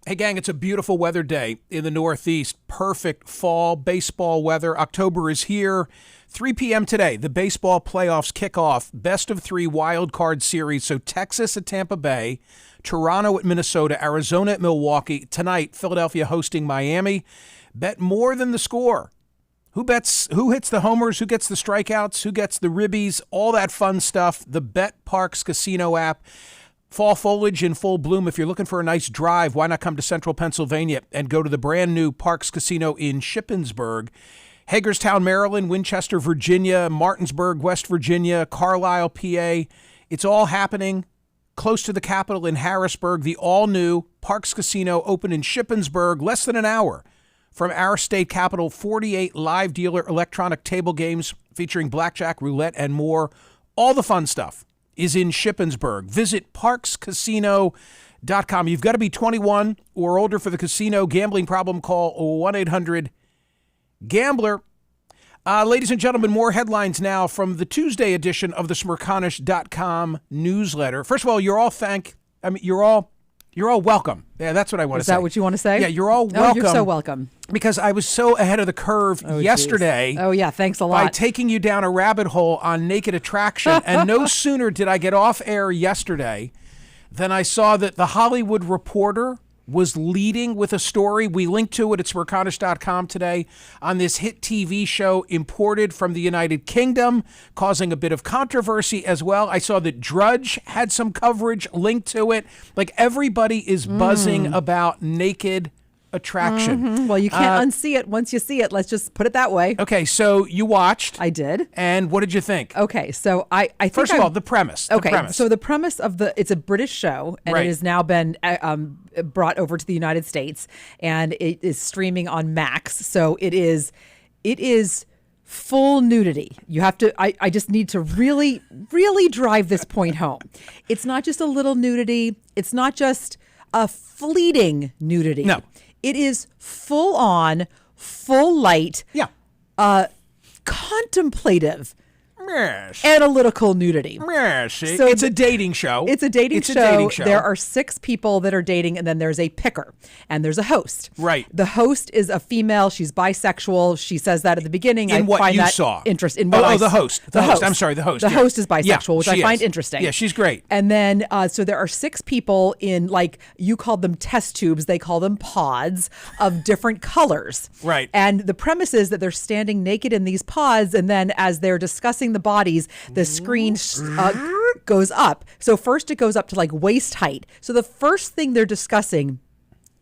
Hey, gang, it's a beautiful weather day in the Northeast. Perfect fall baseball weather. October is here. 3 p.m. today, the baseball playoffs kick off. Best of 3 wild card series. So Texas at Tampa Bay, Toronto at Minnesota, Arizona at Milwaukee. Tonight, Philadelphia hosting Miami. Bet more than the score. Who bets? Who hits the homers? Who gets the strikeouts? Who gets the ribbies? All that fun stuff. The Bet Parks Casino app. Fall foliage in full bloom. If you're looking for a nice drive, why not come to Central Pennsylvania and go to the brand new Parks Casino in Shippensburg, Hagerstown, Maryland, Winchester, Virginia, Martinsburg, West Virginia, Carlisle, PA. It's all happening close to the capital in Harrisburg. The all-new Parks Casino opened in Shippensburg less than an hour from our state capital. 48 live dealer electronic table games featuring blackjack, roulette, and more. All the fun stuff is in Shippensburg. Visit parkscasino.com. You've got to be 21 or older for the casino. Gambling problem, call 1-800-GAMBLER. Ladies and gentlemen, more headlines now from the Tuesday edition of the Smerconish.com newsletter. First of all, you're all welcome. Yeah, that's what I want to say. Is that what you want to say? Yeah, you're all welcome. Oh, you're so welcome. Because I was so ahead of the curve yesterday. Geez. Oh, yeah, thanks a lot. By taking you down a rabbit hole on naked attraction. And no sooner did I get off air yesterday than I saw that The Hollywood Reporter was leading with a story. We linked to it at Smerconish.com today on this hit TV show imported from the United Kingdom, causing a bit of controversy as well. I saw that Drudge had some coverage linked to it. Like, everybody is buzzing about naked attraction. Mm-hmm. Well, you can't unsee it once you see it. Let's just put it that way. Okay, so you watched. I did. And what did you think? Okay, so I think First of all, the premise. Okay, so the premise of it's a British show, and Right. it has now been brought over to the United States, and it is streaming on Max. So it is full nudity. You have to, I just need to really, really drive this point home. It's not just a little nudity. It's not just a fleeting nudity. No. It is full on, full light, contemplative, Yes. analytical nudity. Yes. So It's a dating show. It's a dating show. There are 6 people that are dating, and then there's a picker, and there's a host. Right. The host is a female. She's bisexual. She says that at the beginning. In I what find you that saw. Interest in Oh, what the host. The host. I'm sorry, the host. The Yeah. host is bisexual, which I she find is. interesting. Yeah, she's great. And then, so there are 6 people in, like, you called them test tubes. They call them pods of different colors. Right. And the premise is that they're standing naked in these pods, and then as they're discussing the bodies, the screen goes up. So first it goes up to like waist height. So the first thing they're discussing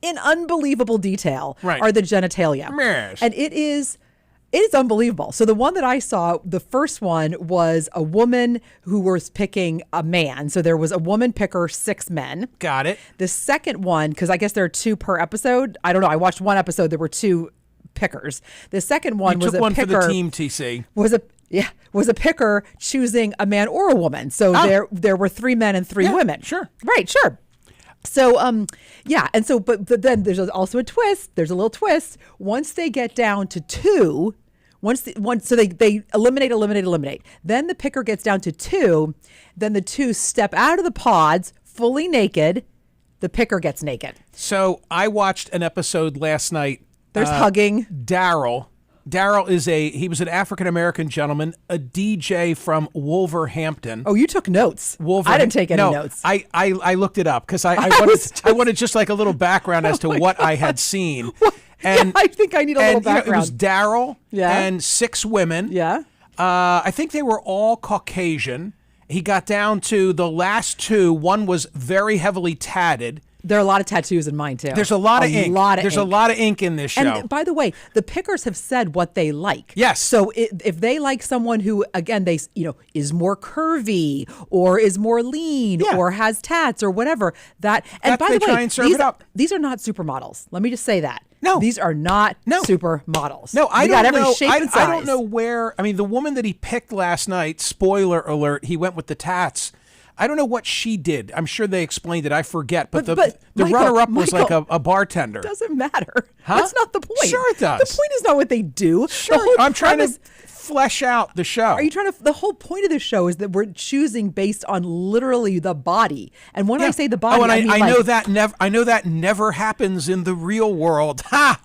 in unbelievable detail are the genitalia. Yes. And it is unbelievable. So the one that I saw, the first one was a woman who was picking a man. So there was a woman picker, 6 men. Got it. The second one, because I guess there are 2 per episode. I don't know. I watched one episode. There were 2 pickers. The second one was took a one picker. for the team, TC. Was a picker choosing a man or a woman. So there were 3 men and 3 women. Sure. Right, sure. So, and so, but then there's also a twist. There's a little twist. Once they get down to 2, so they eliminate. Then the picker gets down to 2. Then the 2 step out of the pods fully naked. The picker gets naked. So I watched an episode last night. There's hugging. Daryl he was an African-American gentleman, a DJ from Wolverhampton. Oh, you took notes. I didn't take any notes. I looked it up because I wanted just like a little background as to what I had seen. And I think I need a little background. It was Daryl and 6 women. Yeah. I think they were all Caucasian. He got down to the last 2. One was very heavily tatted. There are a lot of tattoos in mine, too. There's a lot of ink. There's a lot of ink in this show. And by the way, the pickers have said what they like. Yes. So if they like someone who, again, is more curvy or is more lean or has tats or whatever, and by the way, try and serve it up. These are not supermodels. Let me just say that. No. These are not supermodels. No, I got don't every know. shape and size. I don't know where. I mean, the woman that he picked last night, spoiler alert, he went with the tats. I don't know what she did. I'm sure they explained it. I forget. But the runner-up was like a bartender. Doesn't matter. Huh? That's not the point. Sure it does. The point is not what they do. Sure. I'm trying to flesh out the show. Are you trying to? The whole point of the show is that we're choosing based on literally the body. And when I say the body, and I mean, I know that never happens in the real world. Ha!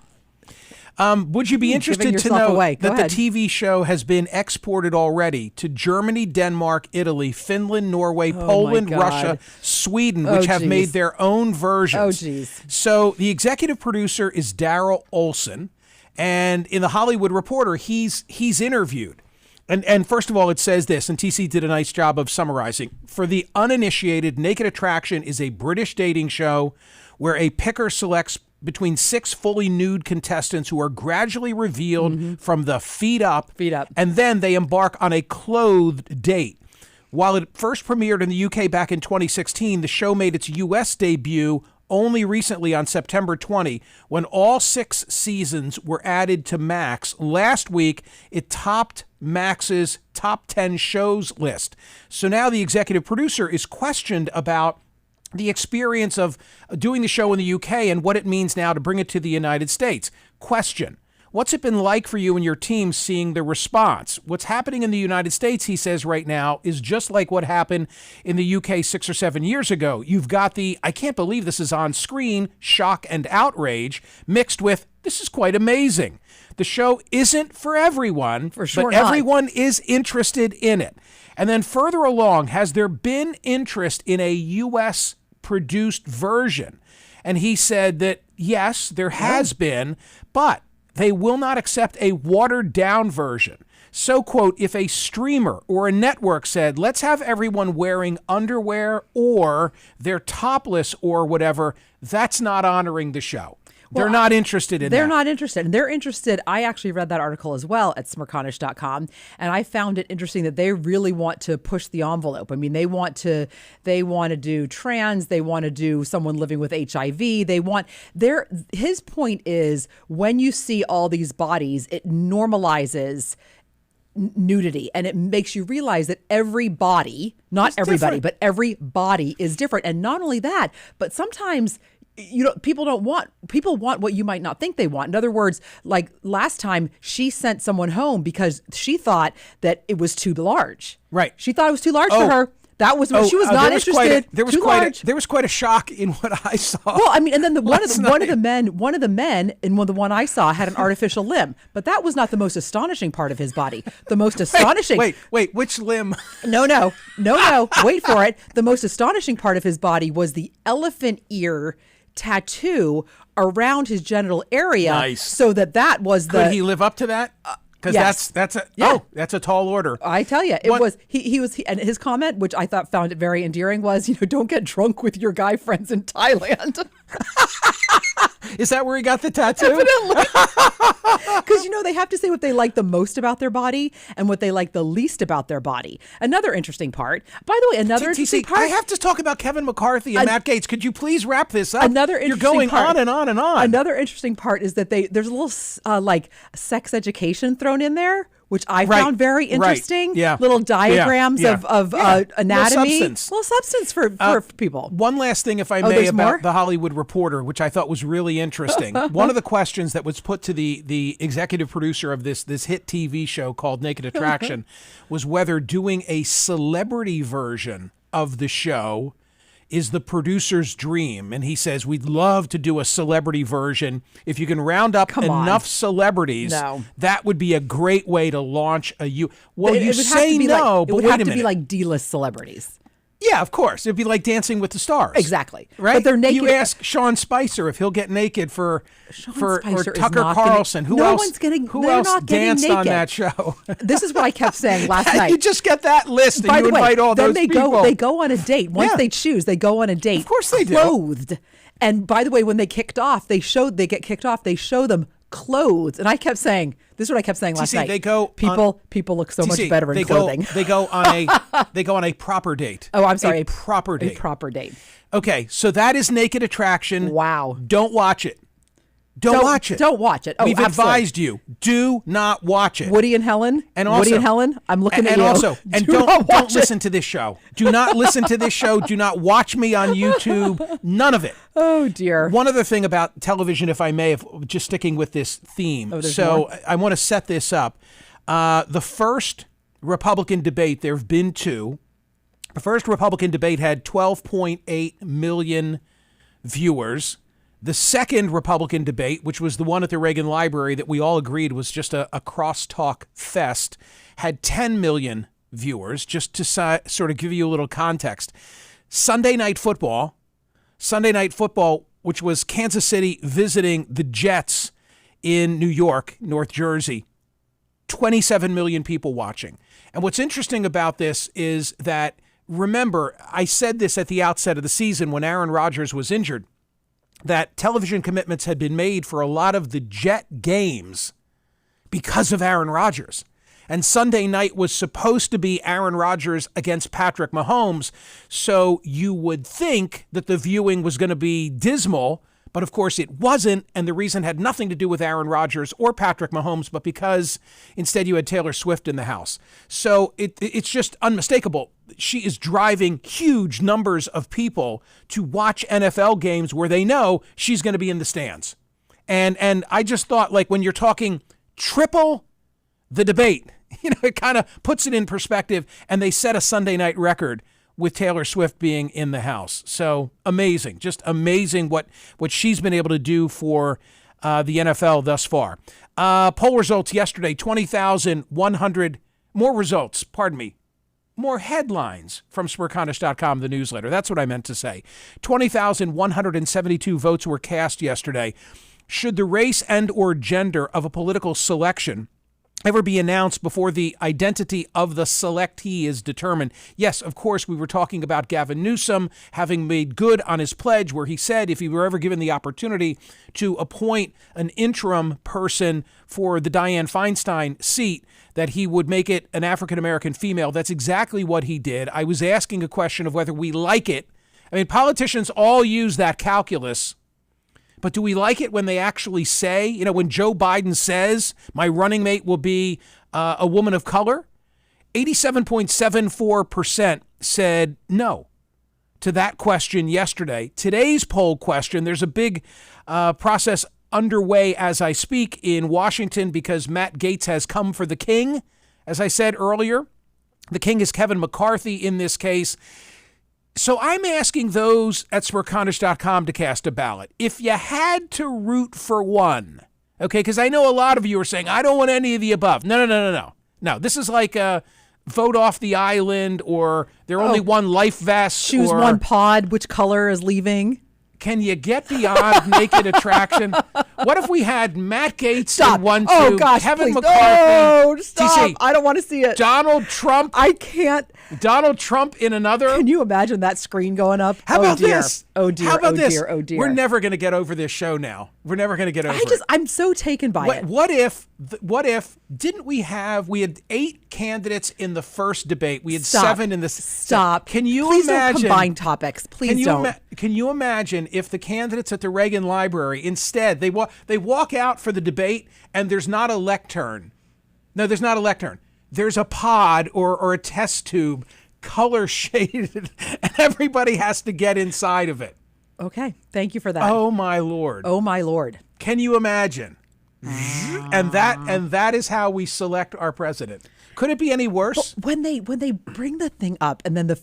Would you be interested to know that the TV show has been exported already to Germany, Denmark, Italy, Finland, Norway, Poland, Russia, Sweden, which have made their own versions? Oh, geez. So the executive producer is Daryl Olson, and in the Hollywood Reporter, he's interviewed. And first of all, it says this, and TC did a nice job of summarizing. For the uninitiated, Naked Attraction is a British dating show where a picker selects between 6 fully nude contestants who are gradually revealed from the feet up, and then they embark on a clothed date. While it first premiered in the UK back in 2016, the show made its US debut only recently on September 20, when all 6 seasons were added to Max. Last week, it topped Max's top 10 shows list. So now the executive producer is questioned about the experience of doing the show in the UK and what it means now to bring it to the United States. Question: what's it been like for you and your team seeing the response? What's happening in the United States, he says right now, is just like what happened in the UK 6 or 7 years ago. You've got the, I can't believe this is on screen, shock and outrage, mixed with, this is quite amazing. The show isn't for everyone, but everyone is interested in it. And then further along, has there been interest in a U.S. produced version? And he said that, yes, there has been, but they will not accept a watered-down version. So, quote, if a streamer or a network said, let's have everyone wearing underwear or they're topless or whatever, that's not honoring the show. They're not interested in that. They're not interested. And they're interested. I actually read that article as well at Smerconish.com. And I found it interesting that they really want to push the envelope. I mean, they want to do trans. They want to do someone living with HIV. His point is, when you see all these bodies, it normalizes nudity, and it makes you realize that every body, not everybody, but every body is different. And not only that, but sometimes people want what you might not think they want. In other words, like last time, she sent someone home because she thought that it was too large. Right. She thought it was too large for her. That was when she was not interested. There was quite a shock in what I saw. Well, I mean, and then one of the men in the one I saw had an artificial limb, but that was not the most astonishing part of his body. The most astonishing. Wait, which limb? No. Wait for it. The most astonishing part of his body was the elephant ear tattoo around his genital area. Nice. So that was Could he live up to that? Because that's a tall order. I tell you, and his comment, which I found it very endearing, was, don't get drunk with your guy friends in Thailand. Is that where he got the tattoo? Evidently. Because, they have to say what they like the most about their body and what they like the least about their body. Another interesting part. By the way, interesting part. I have to talk about Kevin McCarthy and Matt Gaetz. Could you please wrap this up? You're going on and on and on. Another interesting part is that there's a little sex education thrown in there, which I found very interesting. Right. Yeah. Little diagrams of anatomy. Little substance for people. One last thing, if I may, about the Hollywood Reporter, which I thought was really interesting. One of the questions that was put to the executive producer of this hit TV show called Naked Attraction was whether doing a celebrity version of the show is the producer's dream. And he says, we'd love to do a celebrity version. If you can round up enough celebrities, that would be a great way to launch a Well, you say no, but wait a minute. It would have to be like D-list celebrities. Yeah, of course. It'd be like Dancing with the Stars. Exactly. Right? But they're naked. You ask Sean Spicer if he'll get naked or Tucker Carlson. Who else danced on that show? This is what I kept saying last night. You just get that list and you invite all those people. They go on a date. Once they choose, they go on a date. Of course they do. Clothed. And by the way, when they get kicked off, they show them clothes. And I kept saying, this is what I kept saying last night. People look so much better in clothing. They go on a proper date. Oh, I'm sorry. A proper date. A proper date. Okay, so that is Naked Attraction. Wow. Don't watch it. Don't watch it. Don't watch it. Oh, We've advised you. Do not watch it. Woody and Helen. I'm looking at you. And don't listen to this show. Do not listen to this show. Do not watch me on YouTube. None of it. Oh, dear. One other thing about television, if I may, just sticking with this theme. More? I want to set this up. The first Republican debate, there have been two. The first Republican debate had 12.8 million viewers. The second Republican debate, which was the one at the Reagan Library that we all agreed was just a crosstalk fest, had 10 million viewers, just to sort of give you a little context. Sunday Night Football, which was Kansas City visiting the Jets in New York, North Jersey, 27 million people watching. And what's interesting about this is that, remember, I said this at the outset of the season when Aaron Rodgers was injured, that television commitments had been made for a lot of the Jet games because of Aaron Rodgers. And Sunday night was supposed to be Aaron Rodgers against Patrick Mahomes, so you would think that the viewing was going to be dismal, but of course it wasn't, and the reason had nothing to do with Aaron Rodgers or Patrick Mahomes, but because instead you had Taylor Swift in the house. So it's just unmistakable. She is driving huge numbers of people to watch NFL games where they know she's going to be in the stands. And I just thought, like, when you're talking triple the debate, it kind of puts it in perspective, and they set a Sunday night record with Taylor Swift being in the house. So amazing, just amazing what she's been able to do for the NFL thus far. Poll results yesterday, 20,100 more results, more headlines from Smerconish.com, the newsletter. That's what I meant to say. 20,172 votes were cast yesterday. Should the race and or gender of a political selection ever be announced before the identity of the selectee is determined? Yes, of course, we were talking about Gavin Newsom having made good on his pledge where he said if he were ever given the opportunity to appoint an interim person for the Dianne Feinstein seat, that he would make it an African-American female. That's exactly what he did. I was asking a question of whether we like it. I mean, politicians all use that calculus. But do we like it when they actually say, when Joe Biden says my running mate will be a woman of color? 87.74% said no to that question yesterday. Today's poll question, there's a big process underway as I speak in Washington because Matt Gaetz has come for the king. As I said earlier, the king is Kevin McCarthy in this case. So I'm asking those at Smerconish.com to cast a ballot. If you had to root for one, okay, because I know a lot of you are saying, I don't want any of the above. No. No, this is like a vote off the island, or there only one life vest. Choose one pod, which color is leaving. Can you get beyond naked attraction? What if we had Matt Gaetz in one tube, oh, gosh, Kevin please. McCarthy, no, stop. TC, I don't want to see it. Donald Trump. I can't. Donald Trump in another. Can you imagine that screen going up? How about dear. this? Oh dear. How about oh this? Dear. Oh dear. We're never going to get over this show now. We're never going to get over it. I'm so taken by it. What if didn't we had 8 candidates in the first debate? We had 7 in the Stop. Can you Please imagine? Don't combine topics. Please don't. Can you imagine if the candidates at the Reagan Library instead they walk out for the debate and there's not a lectern. No, there's not a lectern. There's a pod or a test tube, color shaded, and everybody has to get inside of it. Okay, thank you for that. Oh my Lord. Oh my Lord. Can you imagine? And that is how we select our president. Could it be any worse? But when they bring the thing up and then they're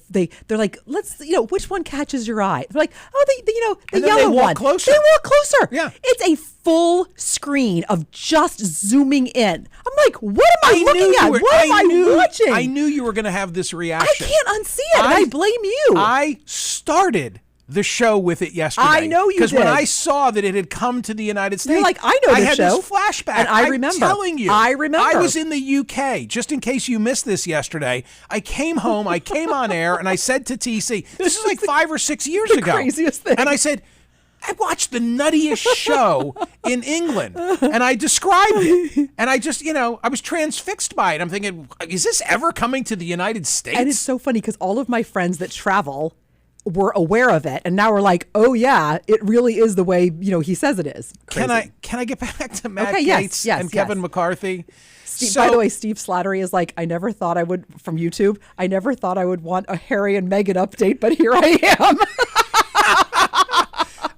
like, let's which one catches your eye? They're like, oh, the and yellow they walk one. Closer. They walk closer. Yeah, it's a full screen of just zooming in. I'm like, what am I looking at? What am I watching? I knew you were going to have this reaction. I can't unsee it, and I blame you. I started the show with it yesterday. I know you did. Because when I saw that it had come to the United States, you're like, I know this show. I had this flashback. And I remember. I'm telling you. I remember. I was in the UK, just in case you missed this yesterday. I came home, I came on air, and I said to TC, this is like 5 or 6 years ago. Craziest thing. And I said, I watched the nuttiest show in England, and I described it. And I just, I was transfixed by it. I'm thinking, is this ever coming to the United States? And it's so funny because all of my friends that travel were aware of it, and now we're like, oh yeah, it really is the way he says it is. Crazy. Can I get back to Matt Gaetz and Kevin McCarthy? By the way, Steve Slattery is like, I never thought I would, from YouTube, I never thought I would want a Harry and Meghan update, but here I am.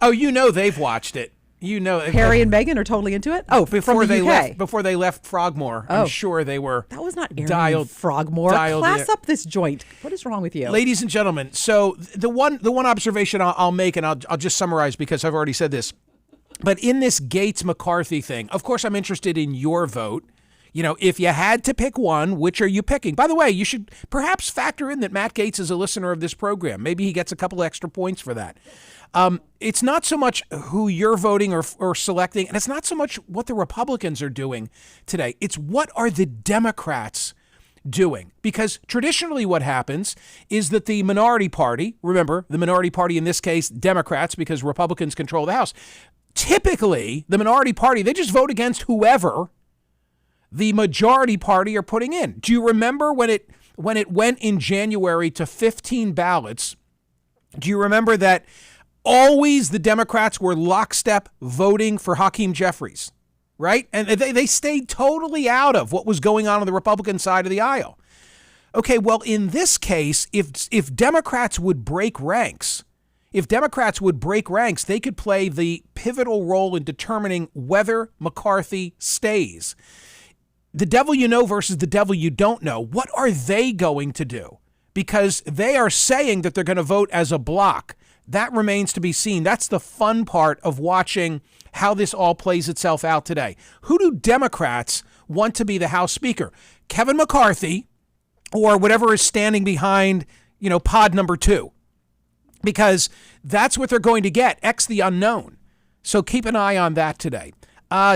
Oh, they've watched it. You know, Harry and Meghan are totally into it. Oh, before from the UK. Before they left Frogmore, I'm sure they were. That was not Aaron Frogmore. Class up this joint. What is wrong with you, ladies and gentlemen? So the one observation I'll make, and I'll just summarize because I've already said this. But in this Gates McCarthy thing, of course, I'm interested in your vote. You know, if you had to pick one, which are you picking? By the way, you should perhaps factor in that Matt Gaetz is a listener of this program. Maybe he gets a couple extra points for that. It's not so much who you're voting or selecting, and it's not so much what the Republicans are doing today. It's what are the Democrats doing? Because traditionally what happens is that the minority party, remember, the minority party in this case, Democrats, because Republicans control the House, typically the minority party, they just vote against whoever the majority party are putting in. Do you remember when it went in January to 15 ballots? Do you remember that always the Democrats were lockstep voting for Hakeem Jeffries, right? And they stayed totally out of what was going on the Republican side of the aisle. Okay, well, in this case, if Democrats would break ranks, they could play the pivotal role in determining whether McCarthy stays. The devil you know versus the devil you don't know. What are they going to do? Because they are saying that they're going to vote as a block. That remains to be seen. That's the fun part of watching how this all plays itself out today. Who do Democrats want to be the House Speaker? Kevin McCarthy or whatever is standing behind, pod number 2? Because that's what they're going to get, X the unknown. So keep an eye on that today.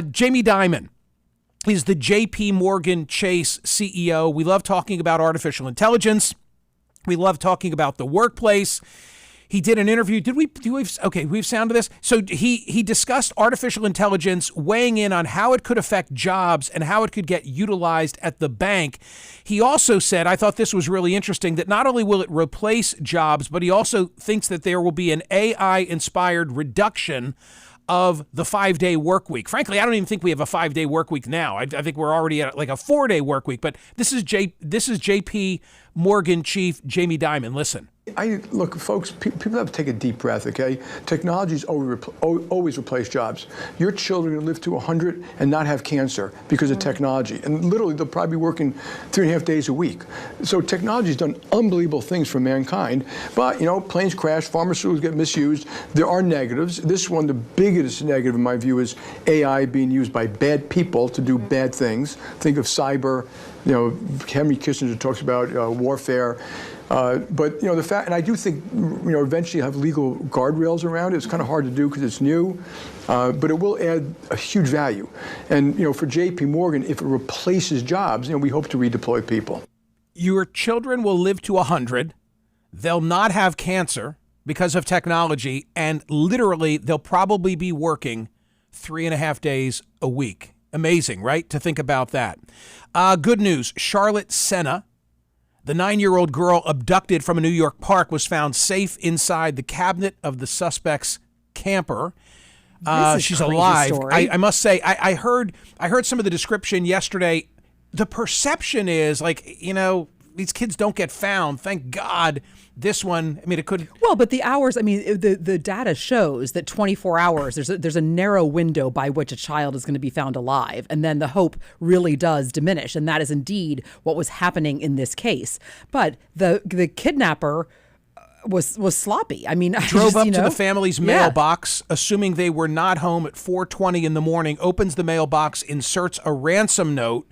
Jamie Dimon is the J.P. Morgan Chase CEO. We love talking about artificial intelligence. We love talking about the workplace. He did an interview. We've sounded this. So he discussed artificial intelligence, weighing in on how it could affect jobs and how it could get utilized at the bank. He also said, I thought this was really interesting, that not only will it replace jobs, but he also thinks that there will be an AI-inspired reduction of the 5-day work week. Frankly, I don't even think we have a 5-day work week now. I think we're already at like a 4-day work week. But this is J.P. Morgan chief Jamie Dimon. Listen. Look, folks, people have to take a deep breath, okay? Technology's always replaced jobs. Your children will live to 100 and not have cancer because of technology. And literally, they'll probably be working 3.5 days a week. So technology's done unbelievable things for mankind. But, planes crash, pharmaceuticals get misused. There are negatives. This one, the biggest negative, in my view, is AI being used by bad people to do bad things. Think of cyber. Henry Kissinger talks about warfare. But the fact, and I do think, eventually have legal guardrails around it. It's kind of hard to do because it's new, but it will add a huge value. And, for J.P. Morgan, if it replaces jobs, we hope to redeploy people. Your children will live to 100. They'll not have cancer because of technology. And literally, they'll probably be working 3.5 days a week. Amazing, right? To think about that. Good news. Charlotte Senna, the 9-year-old girl abducted from a New York park, was found safe inside the cabinet of the suspect's camper. She's alive. I must say, I heard some of the description yesterday. The perception is these kids don't get found. Thank God. This one, it could. Well, but the hours, the data shows that 24 hours, there's a narrow window by which a child is going to be found alive. And then the hope really does diminish. And that is indeed what was happening in this case. But the kidnapper was sloppy. Drove up to the family's mailbox, assuming they were not home at 4:20 in the morning, opens the mailbox, inserts a ransom note,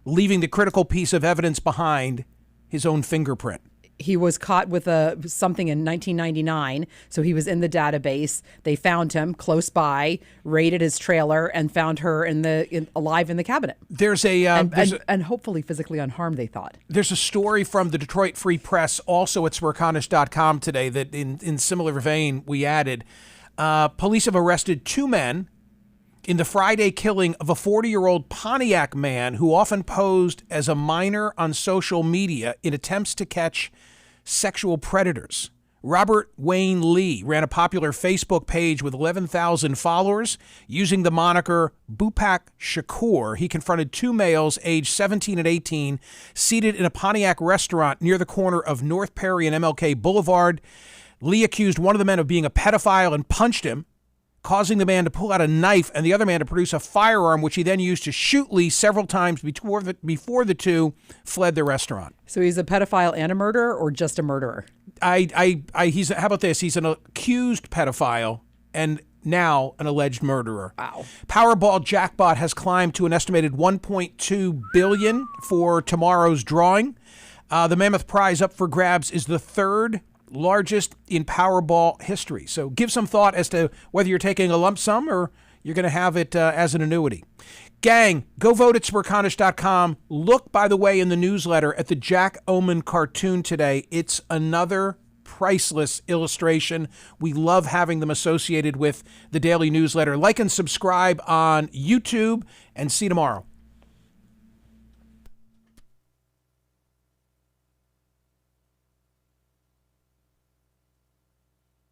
leaving the critical piece of evidence behind, his own fingerprint. He was caught with something in 1999, so he was in the database. They found him close by, raided his trailer, and found her alive in the cabinet. There's and hopefully physically unharmed, they thought. There's a story from the Detroit Free Press, also at Smerconish.com today, that in similar vein we added. Police have arrested 2 men in the Friday killing of a 40-year-old Pontiac man who often posed as a minor on social media in attempts to catch sexual predators. Robert Wayne Lee ran a popular Facebook page with 11,000 followers using the moniker Bupak Shakur. He confronted 2 males aged 17 and 18 seated in a Pontiac restaurant near the corner of North Perry and MLK Boulevard. Lee accused one of the men of being a pedophile and punched him. causing the man to pull out a knife and the other man to produce a firearm, which he then used to shoot Lee several times before the two fled the restaurant. So he's a pedophile and a murderer, or just a murderer? How about this? He's an accused pedophile and now an alleged murderer. Wow. Powerball jackpot has climbed to an estimated $1.2 billion for tomorrow's drawing. The mammoth prize up for grabs is the third largest in Powerball history. So give some thought as to whether you're taking a lump sum or you're going to have it as an annuity. Gang, go vote at Smerconish.com. Look, by the way, in the newsletter at the Jack Omen cartoon today. It's another priceless illustration. We love having them associated with the daily newsletter. Like and subscribe on YouTube, and see you tomorrow.